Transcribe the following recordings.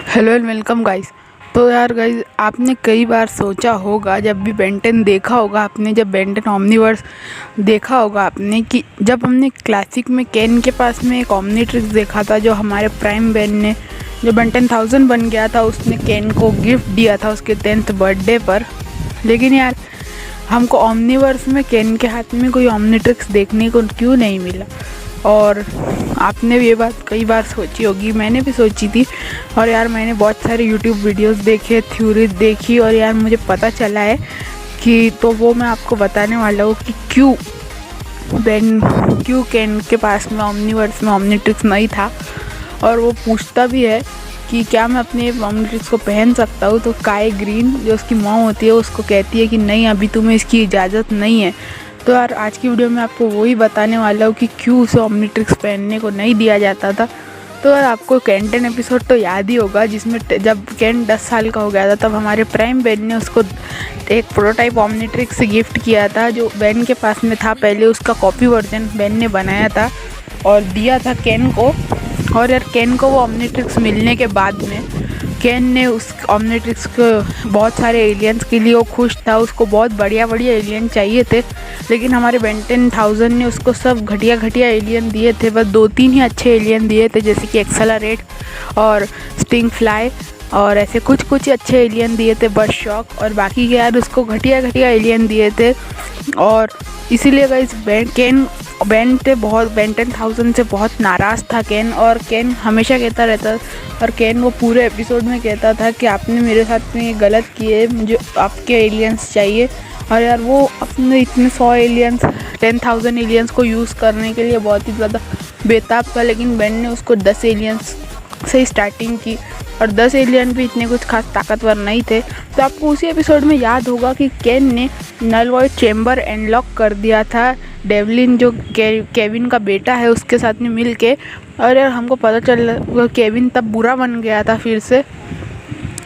Hello and welcome guys. तो यार guys, आपने कई बार सोचा होगा, जब भी बेन 10 देखा होगा आपने, जब बेन 10 ओमनीवर्स देखा होगा आपने, कि जब हमने क्लासिक में केन के पास में एक ओमनीट्रिक्स देखा था, जो हमारे प्राइम बेन ने, जो बेन 10,000 बन गया था, उसने केन को गिफ्ट दिया था उसके 10th बर्थडे पर। लेकिन यार, हमको ओमनीवर्स में केन के हाथ में कोई ओमनीट्रिक्स देखने को क्यों नहीं मिला। और आपने भी ये बात कई बार सोची होगी, मैंने भी सोची थी। और यार, मैंने बहुत सारे यूट्यूब वीडियोस देखे, थ्योरीज देखी, और यार मुझे पता चला है कि, तो वो मैं आपको बताने वाला हूँ कि क्यों केन के पास में ओमनीवर्स में ओमनीट्रिक्स नहीं था। और वो पूछता भी है कि क्या मैं अपने ओमनीट्रिक्स को पहन सकता हूँ। तो काई ग्रीन, जो उसकी मॉम होती है, उसको कहती है कि नहीं, अभी तुम्हें इसकी इजाज़त नहीं है। तो यार, आज की वीडियो में आपको वही बताने वाला हूँ कि क्यों उसे ओमनीट्रिक्स पहनने को नहीं दिया जाता था। तो यार, आपको केन 10 एपिसोड तो याद ही होगा, जिसमें जब केन 10 साल का हो गया था, तब हमारे प्राइम बेन ने उसको एक प्रोटोटाइप ओमनीट्रिक्स गिफ्ट किया था, जो बेन के पास में था पहले। उसका कॉपी वर्जन बेन ने बनाया था और दिया था केन को। और यार, केन को वो ओमनीट्रिक्स मिलने के बाद में केन ने उस ओमनीट्रिक्स को बहुत सारे एलियंस के लिए वो खुश था, उसको बहुत बढ़िया बढ़िया एलियन चाहिए थे। लेकिन हमारे बेन 10,000 ने उसको सब घटिया घटिया एलियन दिए थे, बस 2-3 ही अच्छे एलियन दिए थे, जैसे कि एक्सेलरेट और स्टिंग फ्लाई, और ऐसे कुछ कुछ अच्छे एलियन दिए थे, बस शॉक। और बाकी के यार, उसको घटिया घटिया एलियन दिए थे। और इसीलिए गाइस, बेन 10,000 से बहुत नाराज़ था केन। और केन हमेशा कहता रहता, और केन वो पूरे एपिसोड में कहता था कि आपने मेरे साथ में ये गलत किए, मुझे आपके एलियंस चाहिए। और यार, वो अपने इतने 100 एलियंस, 10,000 एलियंस को यूज़ करने के लिए बहुत ही ज़्यादा बेताब था। लेकिन बेन ने उसको 10 एलियंस से स्टार्टिंग की, और 10 एलियन भी इतने कुछ खास ताकतवर नहीं थे। तो आपको उसी एपिसोड में याद होगा कि केन ने नल वॉइड चेम्बर अनलॉक कर दिया था, डेवलिन जो केविन का बेटा है उसके साथ में मिल के। और यार, हमको पता चल केविन तब बुरा बन गया था फिर से।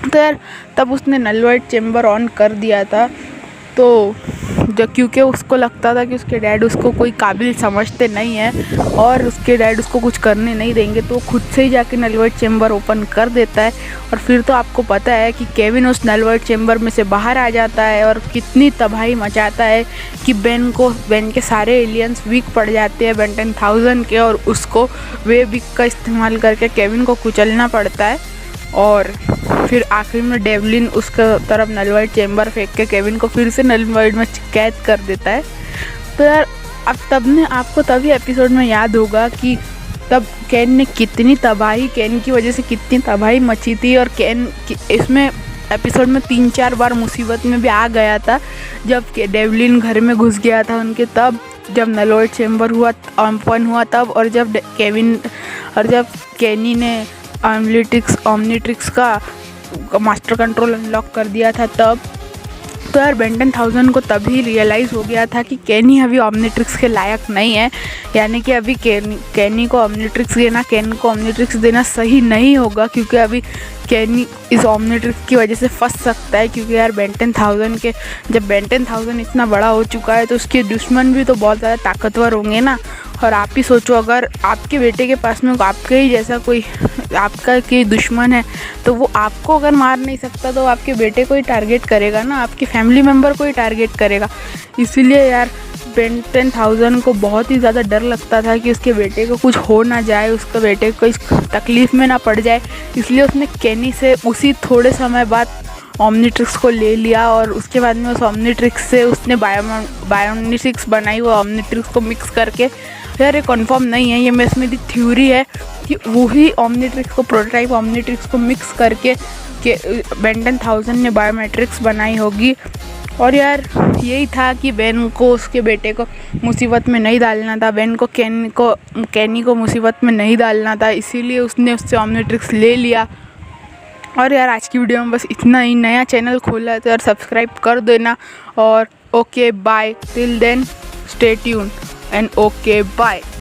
तो यार, तब उसने नल वॉइड चेम्बर ऑन कर दिया था। तो क्योंकि उसको लगता था कि उसके डैड उसको कोई काबिल समझते नहीं है और उसके डैड उसको कुछ करने नहीं देंगे, तो खुद से ही जाके नल वॉइड चेम्बर ओपन कर देता है। और फिर तो आपको पता है कि केविन उस नल वॉइड चेम्बर में से बाहर आ जाता है और कितनी तबाही मचाता है कि बेन के सारे एलियंस वीक पड़ जाते हैं बेन 10,000 के, और उसको वे वीक का इस्तेमाल करके केविन को कुचलना पड़ता है। और फिर आखिर में डेवलिन उसके तरफ नल वॉइड चेम्बर फेंक के केविन को फिर से नल वॉइड में कैद कर देता है। तो यार, अब आपको तभी एपिसोड में याद होगा कि तब केन ने कितनी तबाही, केन की वजह से कितनी तबाही मची थी। और केन इसमें एपिसोड में 3-4 बार मुसीबत में भी आ गया था, जब डेवलिन घर में घुस गया था उनके, तब जब नल वॉइड चेम्बर ओपन हुआ तब, और जब केनी ने ओमनीट्रिक्स का मास्टर कंट्रोल अनलॉक कर दिया था तब। तो यार, बेन 10,000 को तभी रियलाइज़ हो गया था कि केनी अभी ओमनीट्रिक्स के लायक नहीं है, यानी कि अभी केनी को ओमनीट्रिक्स देना, केन को ओमनीट्रिक्स देना सही नहीं होगा, क्योंकि अभी केनी इस ओमनीट्रिक्स की वजह से फंस सकता है। क्योंकि यार, जब बेन 10,000 इतना बड़ा हो चुका है, तो उसके दुश्मन भी तो बहुत ज़्यादा ताकतवर होंगे ना। और आप ही सोचो, अगर आपके बेटे के पास में आपके ही जैसा कोई आपका कोई दुश्मन है, तो वो आपको अगर मार नहीं सकता, तो आपके बेटे को ही टारगेट करेगा ना, आपके फैमिली मेम्बर को ही टारगेट करेगा। इसीलिए यार, बेन 10,000 को बहुत ही ज़्यादा डर लगता था कि उसके बेटे को कुछ हो ना जाए, उसके बेटे को इस तकलीफ़ में ना पड़ जाए। इसलिए उसने केनी से उसी थोड़े समय बाद ओमनीट्रिक्स को ले लिया, और उसके बाद में उस ओमनीट्रिक्स से उसने बायोनिक्स बनाई, वो ओमनीट्रिक्स को मिक्स करके। यार, ये कंफर्म नहीं है, ये मेरी थ्योरी है कि वही ओमनीट्रिक्स को, प्रोटोटाइप ओमनीट्रिक्स को मिक्स करके बेन 10,000 ने बायोमेट्रिक्स बनाई होगी। और यार, यही था कि बेन को उसके बेटे को मुसीबत में नहीं डालना था, बेन को केनी को मुसीबत में नहीं डालना था, इसीलिए उसने उससे ओमनीट्रिक्स ले लिया। और यार, आज की वीडियो में बस इतना ही। नया चैनल खोला है तो यार सब्सक्राइब कर देना। और okay bye, till then stay tune and okay bye.